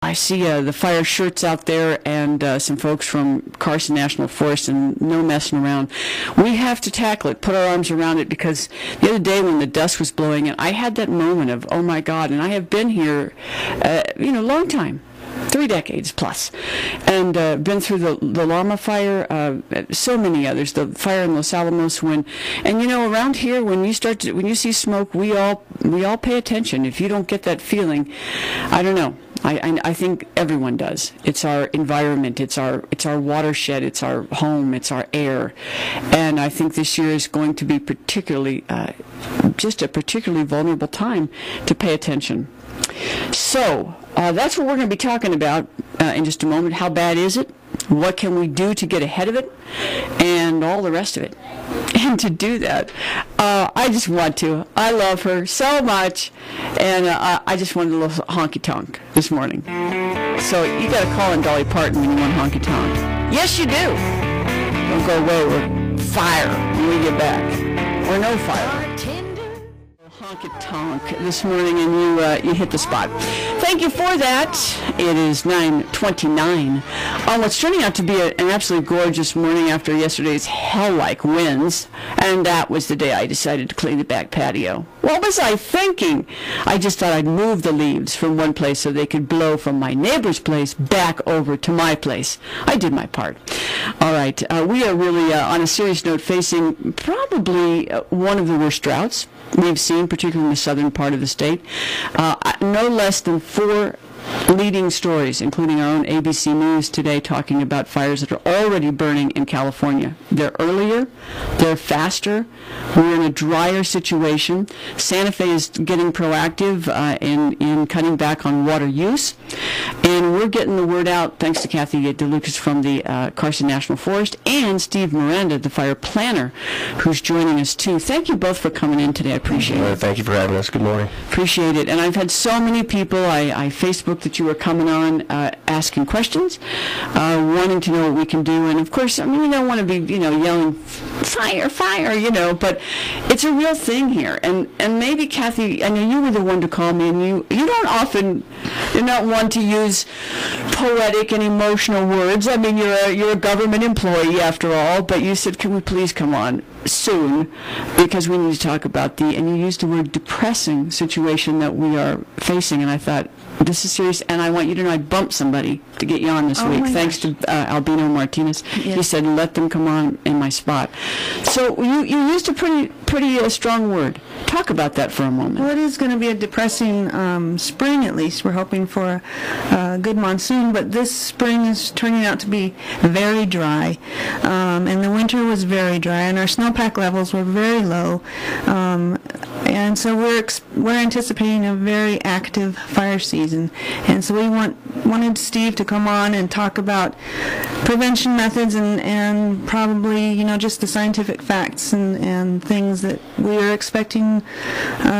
I see the fire shirts out there and some folks from Carson National Forest, and no messing around. We have to tackle it, put our arms around it, because the other day when the dust was blowing in, I had that moment of, oh my God, and I have been here, long time. 3 decades plus, and been through the Llama fire, so many others, the fire in Los Alamos. And around here, when you see smoke, we all pay attention. If you don't get that feeling, I don't know. I think everyone does. It's our environment. It's our watershed. It's our home. It's our air. And I think this year is going to be particularly, just a particularly vulnerable time to pay attention. So that's what we're going to be talking about in just a moment. How bad is it? What can we do to get ahead of it? And all the rest of it. And to do that, I just want to. I love her so much, and I just wanted a little honky-tonk this morning. So you got to call in Dolly Parton when you want honky-tonk. Yes, you do. Don't go away with fire when we get back. Or no fire. Honky-tonk this morning, and you hit the spot. Thank you for that. It is 9:29 on what's turning out to be an absolutely gorgeous morning after yesterday's hell-like winds, and that was the day I decided to clean the back patio. What was I thinking? I just thought I'd move the leaves from one place so they could blow from my neighbor's place back over to my place. I did my part. All right, we are really, on a serious note, facing probably one of the worst droughts we've seen, particularly in the southern part of the state. No less than 4 leading stories, including our own ABC News today, talking about fires that are already burning in California. They're earlier, they're faster, we're in a drier situation. Santa Fe is getting proactive in cutting back on water use, and we're getting the word out, thanks to Kathy DeLucas from the Carson National Forest, and Steve Miranda, the fire planner, who's joining us too. Thank you both for coming in today. I appreciate it. Thank you for having us. Good morning. Appreciate it. And I've had so many people, I Facebooked that you were coming on, asking questions, wanting to know what we can do. And of course, I mean, we don't want to be, yelling fire, fire, but it's a real thing here. And maybe, Kathy, I know you were the one to call me, and you don't often, you're not one to use poetic and emotional words. I mean, you're a government employee after all, but you said, can we please come on soon, because we need to talk about and you used the word depressing situation that we are facing, and I thought, this is serious, and I want you to know I bumped somebody to get you on this week, thanks to Albino Martinez. Yes. He said, let them come on in my spot. So you used a pretty strong word. Talk about that for a moment. Well, it is going to be a depressing spring, at least. We're hoping for a good monsoon, but this spring is turning out to be very dry, and the winter was very dry, and our snowpack levels were very low, and so we're anticipating a very active fire season. And so we wanted Steve to come on and talk about prevention methods and probably, just the scientific facts and things that we are expecting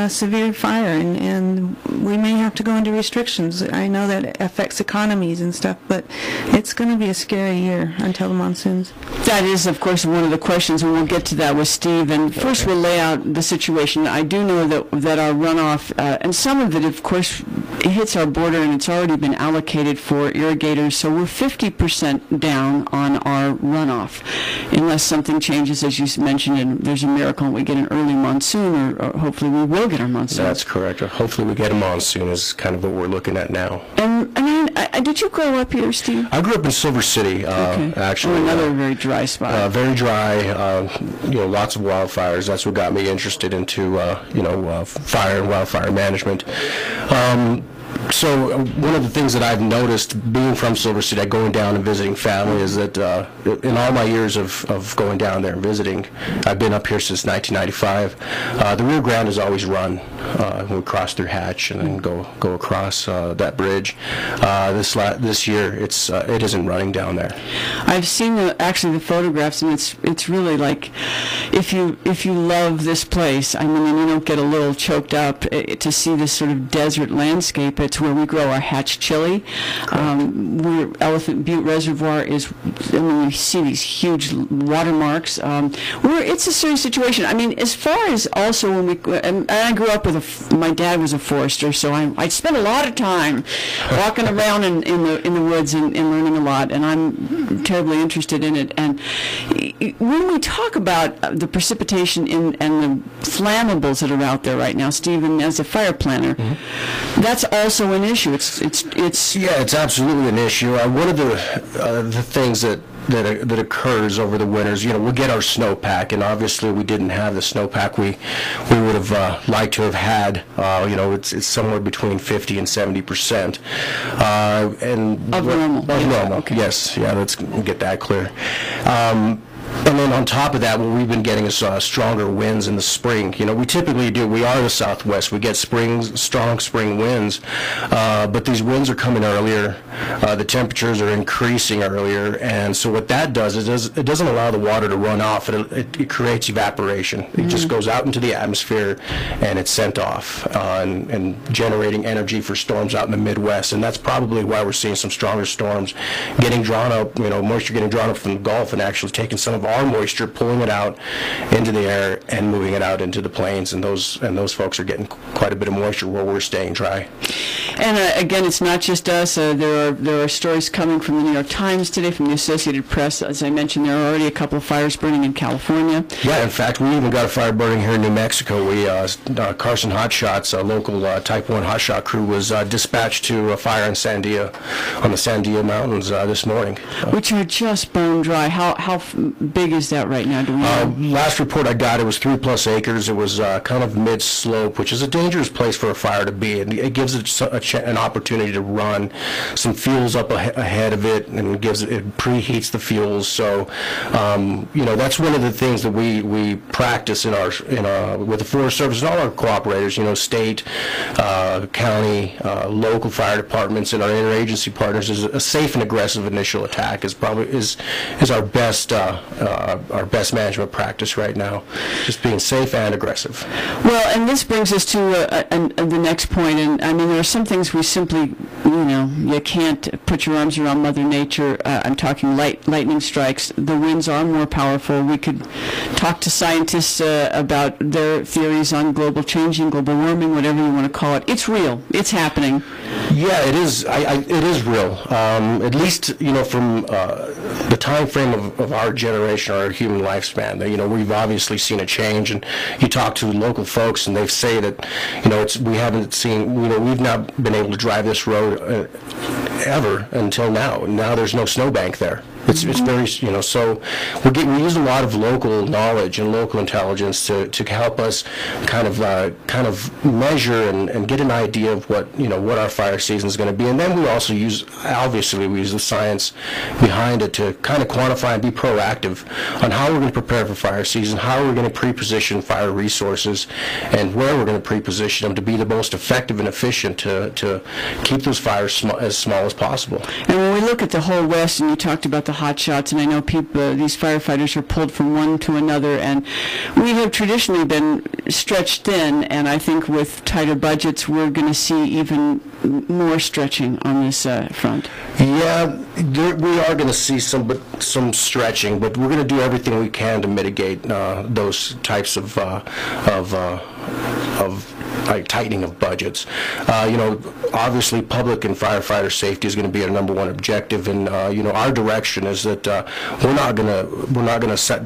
severe fire, and we may have to go into restrictions. I know that affects economies and stuff, but it's going to be a scary year until the monsoons. That is, of course, one of the questions, and we'll get to that with Steve. And first we'll lay out the situation. I do know that our runoff, and some of it, of course, it hits our border, and it's already been allocated for irrigators, so we're 50% down on our runoff, unless something changes, as you mentioned, and there's a miracle and we get an early monsoon, or hopefully we will get our monsoon. That's correct. Hopefully we get a monsoon is kind of what we're looking at now. And I mean, did you grow up here, Steve? I grew up in Silver City, actually. Another very dry spot. Very dry, lots of wildfires. That's what got me interested into, fire and wildfire management. So one of the things that I've noticed being from Silver City, going down and visiting family, is that in all my years of going down there and visiting, I've been up here since 1995. The Rio Grande has always run. We cross through Hatch and then go across that bridge. This year, it isn't running down there. I've seen the photographs, and it's really like, if you love this place, I mean, and you don't get a little choked up to see this sort of desert landscape. It's where we grow our Hatch chili. Where Elephant Butte Reservoir is, I mean, you see these huge watermarks. It's a serious situation. I mean, as far as also when and I grew up with my dad was a forester, so I spent a lot of time walking around in the woods and learning a lot, and I'm terribly interested in it. And when we talk about the precipitation and the flammables that are out there right now, Stephen, as a fire planner, that's also an issue. It's absolutely an issue. One of the things that occurs over the winters, we'll get our snowpack, and obviously we didn't have the snowpack we would have liked to have had. It's somewhere between 50 and 70%. And of normal. Of normal, okay. Yes. Yeah, let's get that clear. And then on top of that, what we've been getting is stronger winds in the spring. We typically do. We are the Southwest. We get strong spring winds, but these winds are coming earlier. The temperatures are increasing earlier, and so what that does is it doesn't allow the water to run off. It creates evaporation. It just goes out into the atmosphere, and it's sent off, and generating energy for storms out in the Midwest. And that's probably why we're seeing some stronger storms getting drawn up. Moisture getting drawn up from the Gulf and actually taking some of our moisture, pulling it out into the air and moving it out into the plains, and those folks are getting quite a bit of moisture where we're staying dry. And again, it's not just us. There are stories coming from the New York Times today, from the Associated Press. As I mentioned, there are already a couple of fires burning in California. Yeah, in fact, we even got a fire burning here in New Mexico. Carson Hotshots, a local Type 1 hotshot crew, was dispatched to a fire in Sandia, on the Sandia Mountains this morning. Which are just bone dry. How big is that right now? Do we know? Last report I got, it was 3+ acres. It was kind of mid-slope, which is a dangerous place for a fire to be. And it gives it an opportunity to run some fuels up ahead of it, and it preheats the fuels. So, that's one of the things that we practice with the Forest Service and all our cooperators. State, county, local fire departments, and our interagency partners. Is a safe and aggressive initial attack is our best management practice right now, just being safe and aggressive. Well, and this brings us to the next point, and I mean, there are some things we simply, you can't put your arms around Mother Nature. I'm talking lightning strikes. The winds are more powerful. We could talk to scientists about their theories on global changing, global warming, whatever you want to call it. It's real. It's happening. Yeah, it is. It is real. At least, from the time frame of our generation, our human lifespan. We've obviously seen a change, and you talk to local folks, and they say that, we've not been able to drive this road ever until now. Now there's no snowbank there. It's very, so we use a lot of local knowledge and local intelligence to help us kind of measure and get an idea of what our fire season is going to be. And then we also use the science behind it to kind of quantify and be proactive on how we're going to prepare for fire season, how we're going to pre-position fire resources, and where we're going to pre-position them to be the most effective and efficient to keep those fires as small as possible. And when we look at the whole West, and you talked about the hot shots, and I know these firefighters are pulled from one to another, and we have traditionally been stretched thin, and I think with tighter budgets we're going to see even more stretching on this front. Yeah, we are going to see some stretching, but we're going to do everything we can to mitigate those types of tightening of budgets. Obviously, public and firefighter safety is going to be our #1 objective, and our direction is that we're not going to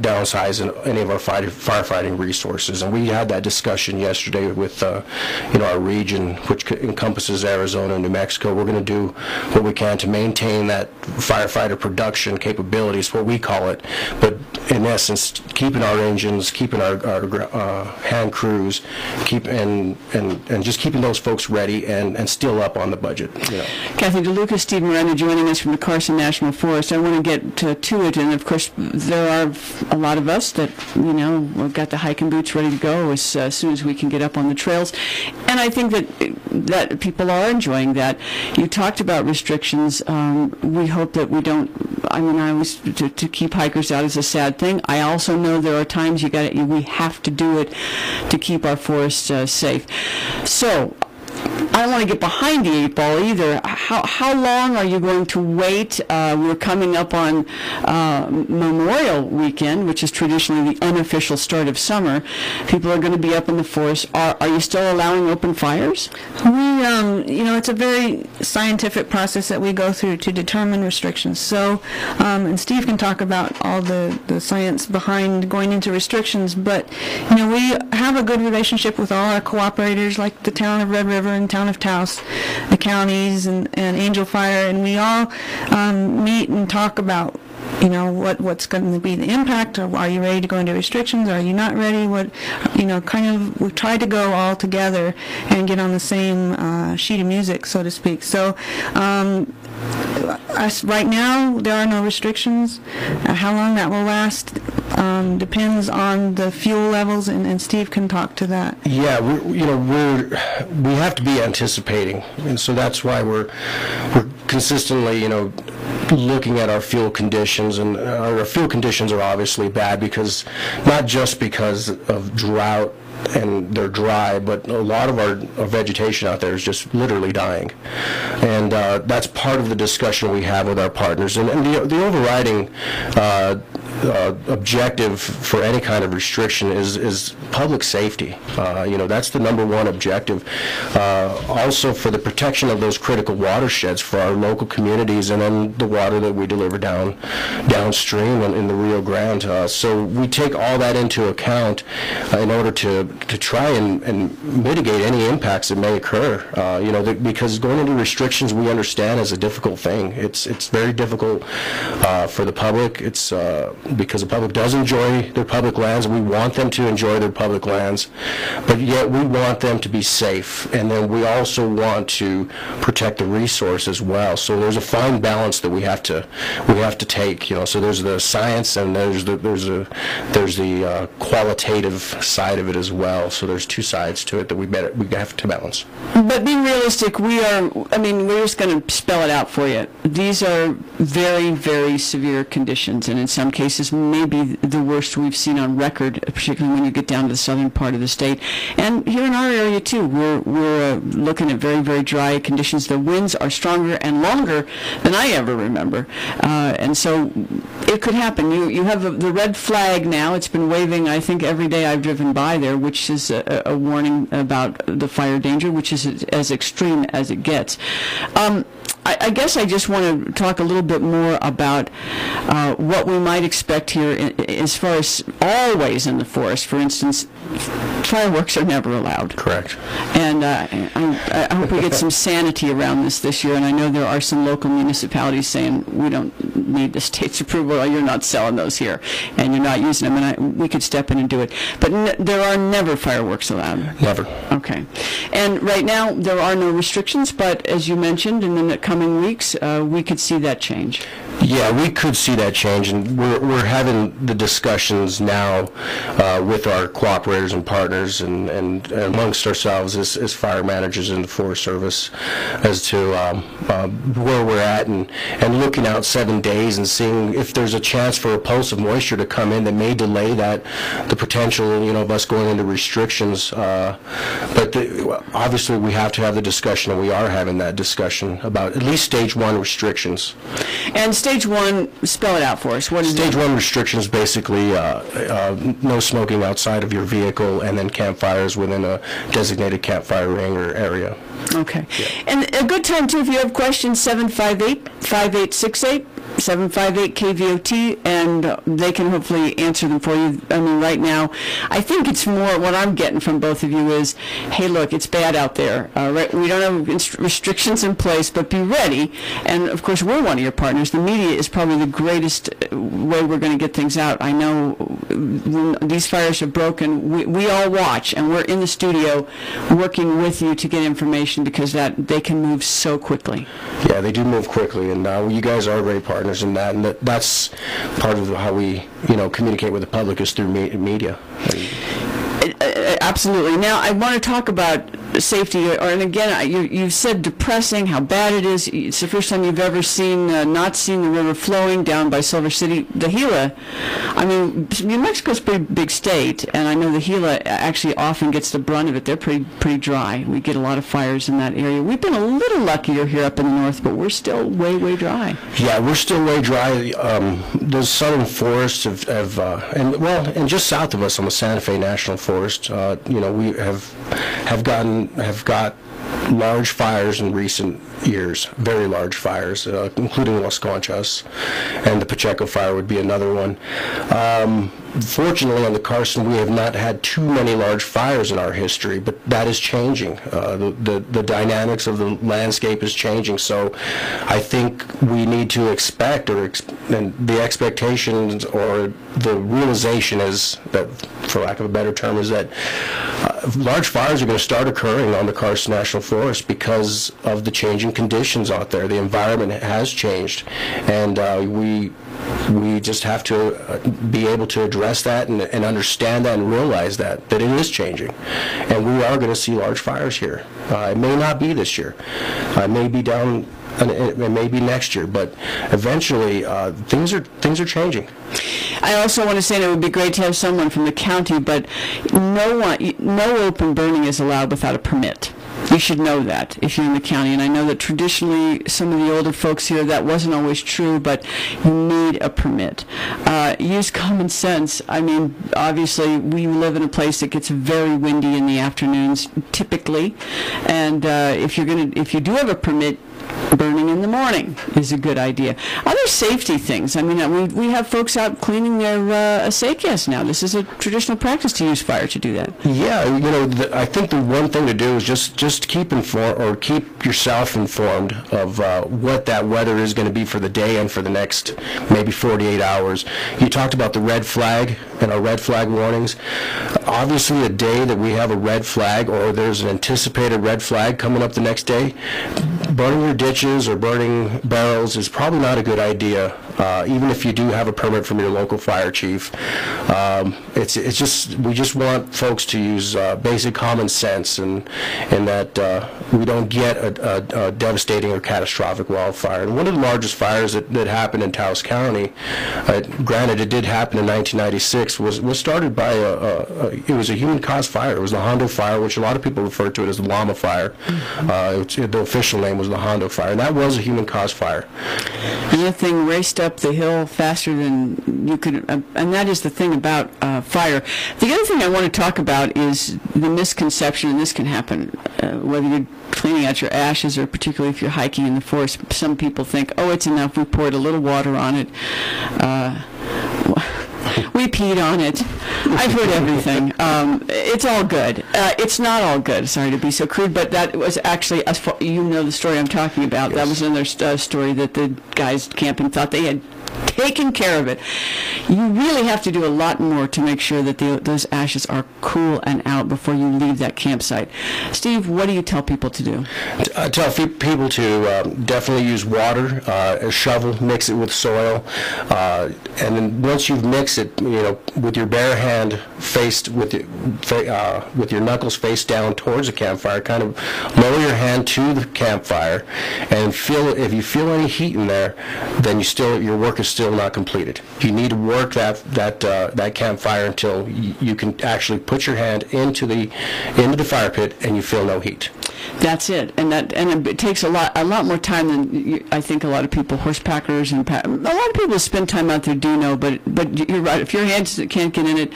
downsize any of our firefighting resources. And we had that discussion yesterday with our region, which encompasses Arizona and New Mexico. We're going to do what we can to maintain that firefighter production capabilities, what we call it, but in essence, keeping our engines, keeping our hand crews, and just keeping those folks ready and still up on the budget. Kathy DeLuca, Steve Miranda joining us from the Carson National Forest. I want to get to it, and of course there are a lot of us that we've got the hiking boots ready to go as soon as we can get up on the trails, and I think that people are enjoying that. You talked about restrictions. We hope that we don't. I always to keep hikers out is a sad thing. I also know there are times we have to do it to keep our forests safe. So, I don't want to get behind the 8 ball either. How long are you going to wait? We're coming up on Memorial Weekend, which is traditionally the unofficial start of summer. People are going to be up in the forest. Are you still allowing open fires? We, it's a very scientific process that we go through to determine restrictions. So, and Steve can talk about all the science behind going into restrictions, but, we have a good relationship with all our cooperators, like the town of Red River and town of Taos, the counties, and Angel Fire, and we all meet and talk about what's going to be the impact. Are you ready to go into restrictions? Are you not ready? We try to go all together and get on the same sheet of music, so to speak. So right now, there are no restrictions. How long that will last depends on the fuel levels, and Steve can talk to that. Yeah, we have to be anticipating, and so that's why we're consistently, looking at our fuel conditions, and our fuel conditions are obviously bad because not just because of drought and they're dry, but a lot of our vegetation out there is just literally dying, and that's part of the discussion we have with our partners, and the overriding objective for any kind of restriction is public safety. That's the number one objective. Also for the protection of those critical watersheds for our local communities, and then the water that we deliver downstream in the Rio Grande. So we take all that into account in order to try and mitigate any impacts that may occur. Because going into restrictions, we understand, is a difficult thing. It's very difficult for the public. It's because the public does enjoy their public lands. We want them to enjoy their public lands, but yet we want them to be safe, and then we also want to protect the resource as well. So there's a fine balance that we have to take. So there's the science, and there's the qualitative side of it as well. So there's two sides to it that we have to balance. But being realistic, we're just going to spell it out for you. These are very, very severe conditions, and in some cases maybe the worst we've seen on record, particularly when you get down to the southern part of the state. And here in our area too, we're looking at very, very dry conditions. The winds are stronger and longer than I ever remember, and so it could happen. You have the red flag now. It's been waving, I think, every day I've driven by there, which is a warning about the fire danger, which is as extreme as it gets. I guess I just want to talk a little bit more about what we might expect here as far as always in the forest. For instance, fireworks are never allowed. Correct. And I hope we get some sanity around this year, and I know there are some local municipalities saying we don't need the state's approval, or you're not selling those here, and you're not using them, and we could step in and do it. But there are never fireworks allowed. Never. Okay. And right now there are no restrictions, but as you mentioned, in the coming weeks, we could see that change. Yeah, we could see that change, and we're having the discussions now with our cooperators and partners and amongst ourselves as fire managers in the Forest Service as to where we're at, and looking out 7 days and seeing if there's a chance for a pulse of moisture to come in that may delay the potential of us going into restrictions. But obviously we have to have the discussion, and we are having that discussion about at least stage 1 restrictions. And stage 1, spell it out for us. What is Stage 1 restrictions, basically no smoking outside of your vehicle, and then campfires within a designated campfire ring or area. Okay. Yeah. And a good time, too, if you have questions, 758-5868. 758 KVOT, and they can hopefully answer them for you. I mean, right now, I think it's more what I'm getting from both of you is, hey, look, it's bad out there. Right? We don't have restrictions in place, but be ready. And, of course, we're one of your partners. The media is probably the greatest way we're going to get things out. I know when these fires are broken, we all watch, and we're in the studio working with you to get information because they can move so quickly. Yeah, they do move quickly, and you guys are great partners in that, and that's part of how we, communicate with the public is through media. Absolutely. Now, I want to talk about safety, and again, you said depressing, how bad it is. It's the first time you've ever not seen the river flowing down by Silver City. The Gila, I mean, New Mexico's a pretty big state, and I know the Gila actually often gets the brunt of it. They're pretty dry. We get a lot of fires in that area. We've been a little luckier here up in the north, but we're still way dry. Yeah, we're still way dry. The southern forests and just south of us on the Santa Fe National Forest, we have got large fires in recent years, very large fires, including Las Conchas, and the Pacheco fire would be another one. Fortunately, on the Carson, we have not had too many large fires in our history, but that is changing. The dynamics of the landscape is changing, so I think we need to expect, and the expectations or the realization is that, for lack of a better term, is that large fires are going to start occurring on the Carson National Forest because of the changing conditions out there. The environment has changed, and we just have to be able to address that and understand that and realize that it is changing. And we are going to see large fires here. It may not be this year. It may be down, and it may be next year, but eventually things are changing. I also want to say that it would be great to have someone from the county, but no open burning is allowed without a permit. You should know that if you're in the county. And I know that traditionally some of the older folks here, that wasn't always true, but you need a permit. Use common sense. I mean, obviously we live in a place that gets very windy in the afternoons typically, and if you do have a permit, burning in the morning is a good idea. Other safety things. I mean, we have folks out cleaning their acequias now. This is a traditional practice to use fire to do that. Yeah, I think the one thing to do is just keep informed, or keep yourself informed of what that weather is going to be for the day and for the next maybe 48 hours. You talked about the red flag and our red flag warnings. Obviously, a day that we have a red flag, or there's an anticipated red flag coming up the next day, burning your ditches or burning barrels is probably not a good idea, even if you do have a permit from your local fire chief. We just want folks to use basic common sense, and that we don't get a devastating or catastrophic wildfire. And one of the largest fires that happened in Taos County, granted it did happen in 1996, was started by it was a human-caused fire. It was the Hondo fire, which a lot of people refer to it as the llama fire. The official name was the Hondo fire, and that was a human-caused fire. And the thing raced up the hill faster than you could, and that is the thing about fire. The other thing I want to talk about is the misconception, and this can happen, whether you're cleaning out your ashes or particularly if you're hiking in the forest. Some people think, oh, it's enough, we poured a little water on it. We peed on it. I've heard everything. It's all good. It's not all good. Sorry to be so crude, but that was actually, you know the story I'm talking about. Yes. That was another story that the guys camping thought they had taken care of it. You really have to do a lot more to make sure that those ashes are cool and out before you leave that campsite. Steve, what do you tell people to do? I tell people to definitely use water, a shovel, mix it with soil, and then once you've mixed it, with your bare hand faced with your knuckles face down towards the campfire, kind of lower your hand to the campfire, and if you feel any heat in there, then your work is still not completed. You need to work that campfire until you can actually put your hand into the fire pit and you feel no heat. That's it, and it takes a lot more time than I think a lot of people, horsepackers and a lot of people spend time out there do know, but you're right. If your hands can't get in it,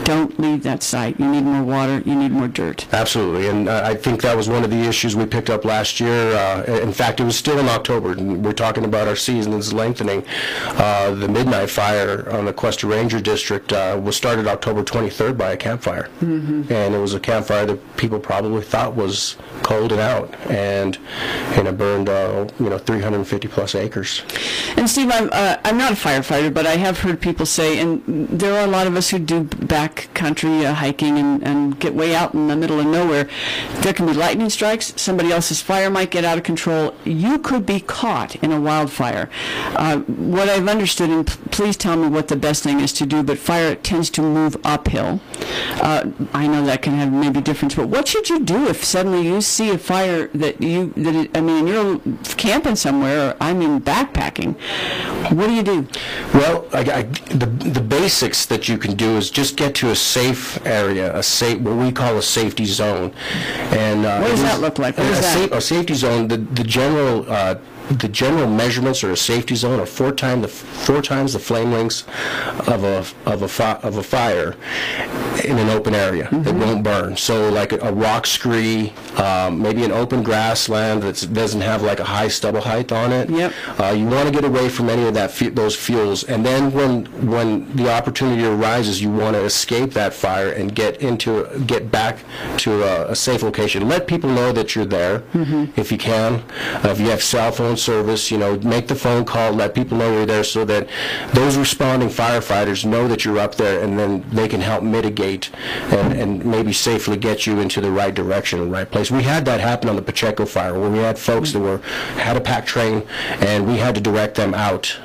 don't leave that site. You need more water. You need more dirt. Absolutely, and I think that was one of the issues we picked up last year. In fact, it was still in October. And we're talking about our season is lengthening. The midnight fire on the Cuesta Ranger District was started October 23rd by a campfire, and it was a campfire that people probably thought was cold and out, and it burned 350 plus acres. And Steve, I'm not a firefighter, but I have heard people say, and there are a lot of us who do backcountry hiking and get way out in the middle of nowhere. There can be lightning strikes. Somebody else's fire might get out of control. You could be caught in a wildfire. What I've understood, and please tell me what the best thing is to do, but fire tends to move uphill. I know that can have maybe difference, but what should you do if suddenly you see a fire you're camping somewhere, or backpacking? What do you do? Well, the basics that you can do is just get to a safe area, what we call a safety zone. And what does that look like? What is that? A safety zone. The general measurements or a safety zone are four times the flame lengths of a fire in an open area that won't burn. So like a rock scree, maybe an open grassland that doesn't have like a high stubble height on it. Yep. You want to get away from any of those fuels, and then when the opportunity arises, you want to escape that fire and get back to a safe location. Let people know that you're there if you can. If you have cell phone service, make the phone call, let people know you're there, so that those responding firefighters know that you're up there, and then they can help mitigate and maybe safely get you into the right direction and right place. We had that happen on the Pacheco fire, where we had folks that had a pack train, and we had to direct them out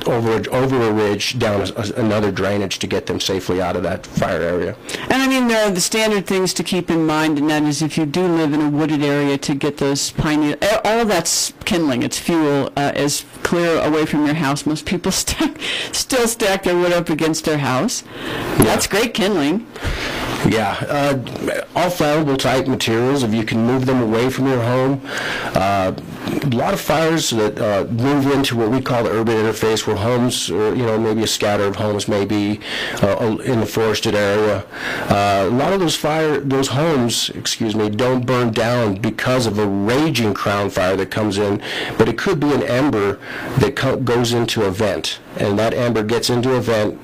over a ridge down another drainage to get them safely out of that fire area. And there are the standard things to keep in mind, and that is if you do live in a wooded area, to get those pine, all that's kindling, it's fuel, as clear away from your house. Most people still stack their wood up against their house. Yeah. That's great kindling. Yeah, all flammable type materials, if you can move them away from your home. A lot of fires that move into what we call the urban interface, where homes, or maybe a scatter of homes may be in the forested area. A lot of those homes, don't burn down because of a raging crown fire that comes in, but it could be an ember that goes into a vent, and that ember gets into a vent,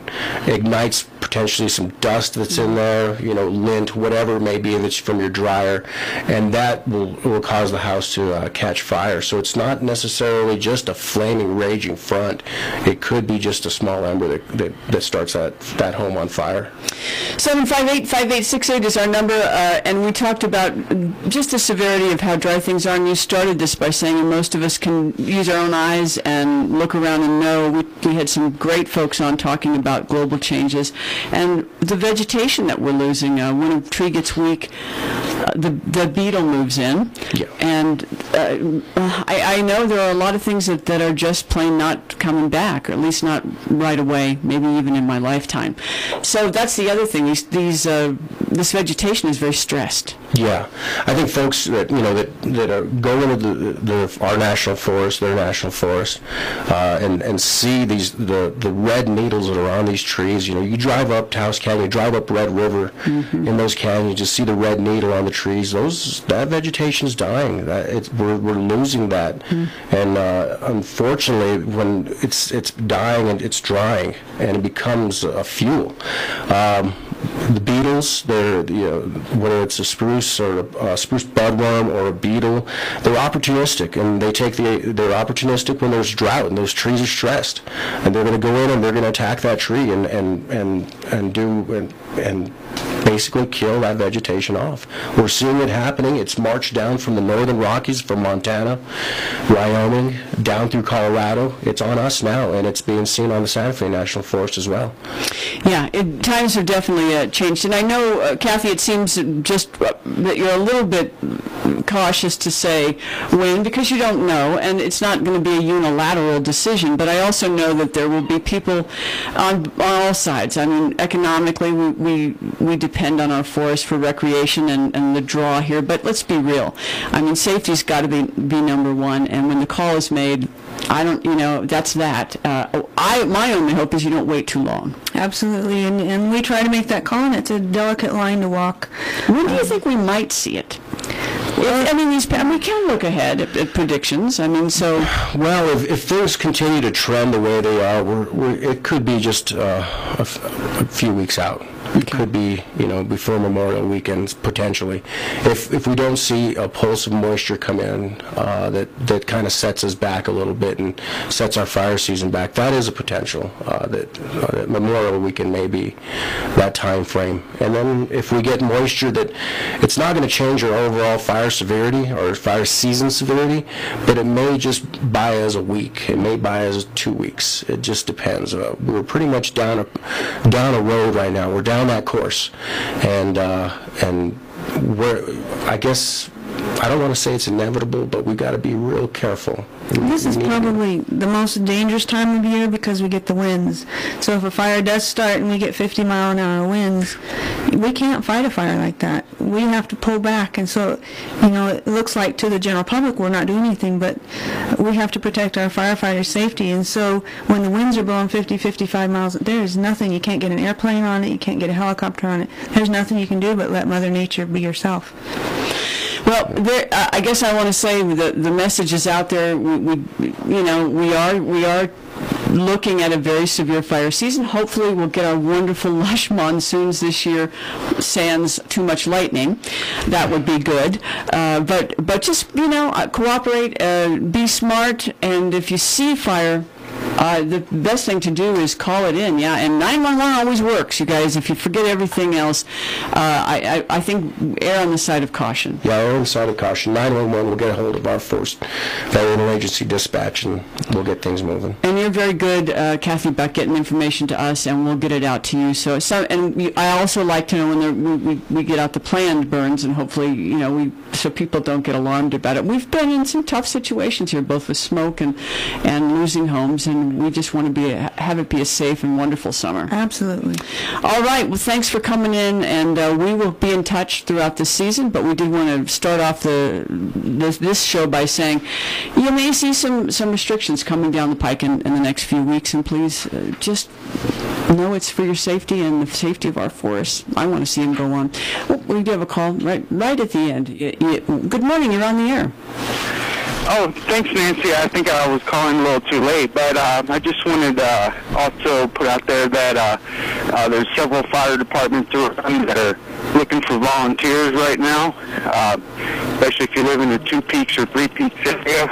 ignites potentially some dust that's in there, lint, whatever it may be that's from your dryer, and that will cause the house to catch fire. So it's not necessarily just a flaming, raging front. It could be just a small ember that starts that home on fire. 758-5868 is our number, and we talked about just the severity of how dry things are, and you started this by saying most of us can use our own eyes and look around and know. We had some great folks on talking about global changes and the vegetation that we're losing. When a tree gets weak, the beetle moves in. Yeah. And I know there are a lot of things that are just plain not coming back, or at least not right away, maybe even in my lifetime. So that's the other thing. This vegetation is very stressed. Yeah, I think folks that are going to our national forest, their national forest, and see the red needles that are on these trees. You drive up Taos Canyon, you drive up Red River, in those canyons, you just see the red needle on the trees. That vegetation is dying. We're losing that, and unfortunately, when it's dying and it's drying, and it becomes a fuel. The beetles, whether it's a spruce or a spruce budworm or a beetle, they're opportunistic, and they're opportunistic when there's drought and those trees are stressed, and they're going to go in and they're going to attack that tree and basically kill that vegetation off. We're seeing it happening. It's marched down from the northern Rockies, from Montana, Wyoming, down through Colorado. It's on us now, and it's being seen on the Santa Fe National Forest as well. Yeah, times have definitely changed. And I know, Kathy, it seems just that you're a little bit cautious to say when, because you don't know, and it's not going to be a unilateral decision. But I also know that there will be people on all sides. Economically, we depend on our forests for recreation and the draw here. But let's be real. Safety's got to be number one. And when the call is made, that's that. My only hope is you don't wait too long. Absolutely, and we try to make that call, and it's a delicate line to walk. When do you think we might see it? We can look ahead at predictions. Well, if things continue to trend the way they are, it could be just a few weeks out. It could be, before Memorial Weekend, potentially. If we don't see a pulse of moisture come in that kind of sets us back a little bit and sets our fire season back, that is a potential that Memorial Weekend may be that time frame. And then if we get moisture, that it's not going to change our overall fire severity or fire season severity, but it may just buy us a week. It may buy us 2 weeks. It just depends. We're pretty much down a road right now. We're down that course, and I guess I don't want to say it's inevitable, but we got to be real careful. This is probably the most dangerous time of year because we get the winds. So if a fire does start and we get 50-mile-an-hour winds, we can't fight a fire like that. We have to pull back. And so, it looks like to the general public we're not doing anything, but we have to protect our firefighters' safety. And so when the winds are blowing 50, 55 miles, there's nothing. You can't get an airplane on it. You can't get a helicopter on it. There's nothing you can do but let Mother Nature be yourself. Well, I guess I want to say the message is out there. We are looking at a very severe fire season. Hopefully, we'll get our wonderful lush monsoons this year, sans too much lightning. That would be good. But just cooperate, be smart, and if you see fire, the best thing to do is call it in, and 911 always works, you guys. If you forget everything else, I think err on the side of caution. Yeah, err on the side of caution. 911 will get a hold of our first federal interagency dispatch, and we'll get things moving. And you're very good, Kathy, about getting information to us, and we'll get it out to you. I also like to know when we get out the planned burns, and hopefully, so people don't get alarmed about it. We've been in some tough situations here, both with smoke and losing homes, and we just want to have it be a safe and wonderful summer. Absolutely. All right. Well, thanks for coming in, and we will be in touch throughout the season. But we did want to start off this show by saying you may see some restrictions coming down the pike in the next few weeks, and please just know it's for your safety and the safety of our forests. I want to see them go on. Well, we do have a call right at the end. Good morning. You're on the air. Oh, thanks, Nancy. I think I was calling a little too late, but I just wanted to also put out there that there's several fire departments around that are looking for volunteers right now, especially if you live in the 2 Peaks or 3 Peaks area.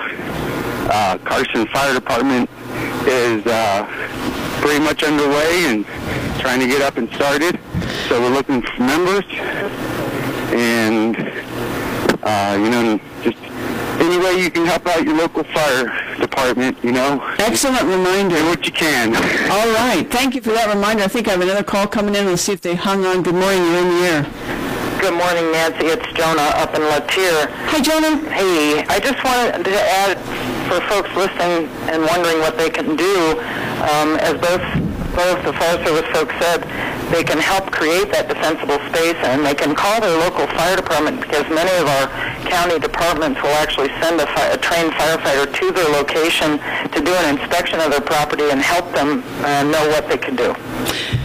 Carson Fire Department is pretty much underway and trying to get up and started, so we're looking for members, and just any way you can help out your local fire department, Excellent reminder. Do what you can. All right. Thank you for that reminder. I think I have another call coming in. We'll see if they hung on. Good morning. You're in the air. Good morning, Nancy. It's Jonah up in Latier. Hi, Jonah. Hey, I just wanted to add for folks listening and wondering what they can do, as both the Fire Service folks said, they can help create that defensible space, and they can call their local fire department, because many of our county departments will actually send a trained firefighter to their location to do an inspection of their property and help them know what they can do.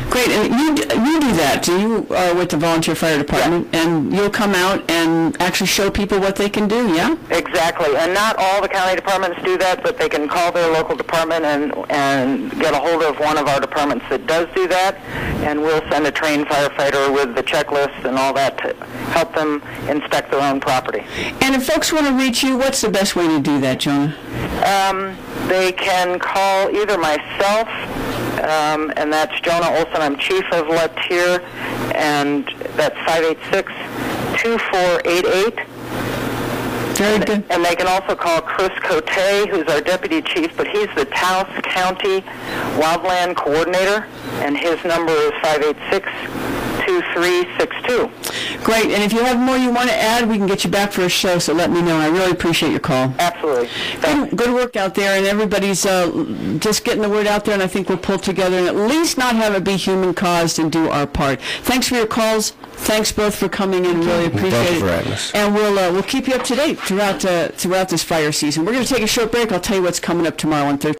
Great, and you do that. You are with the volunteer fire department, yeah. And you'll come out and actually show people what they can do, yeah? Exactly, and not all the county departments do that, but they can call their local department and get a hold of one of our departments that does do that, and we'll send a trained firefighter with the checklist and all that to help them inspect their own property. And if folks want to reach you, what's the best way to do that, Jonah? They can call either myself, and that's Jonah Olson. I'm chief of Latier, and that's 586-2488. Very good. And they can also call Chris Cote, who's our deputy chief, but he's the Taos County Wildland Coordinator, and his number is 586-2362. Great, and if you have more you want to add, we can get you back for a show, so let me know. I really appreciate your call. Absolutely. Good work out there, and everybody's just getting the word out there, and I think we'll pull together and at least not have it be human-caused and do our part. Thanks for your calls. Thanks both for coming in. Really appreciate it. And we'll keep you up to date throughout this fire season. We're going to take a short break. I'll tell you what's coming up tomorrow on 13.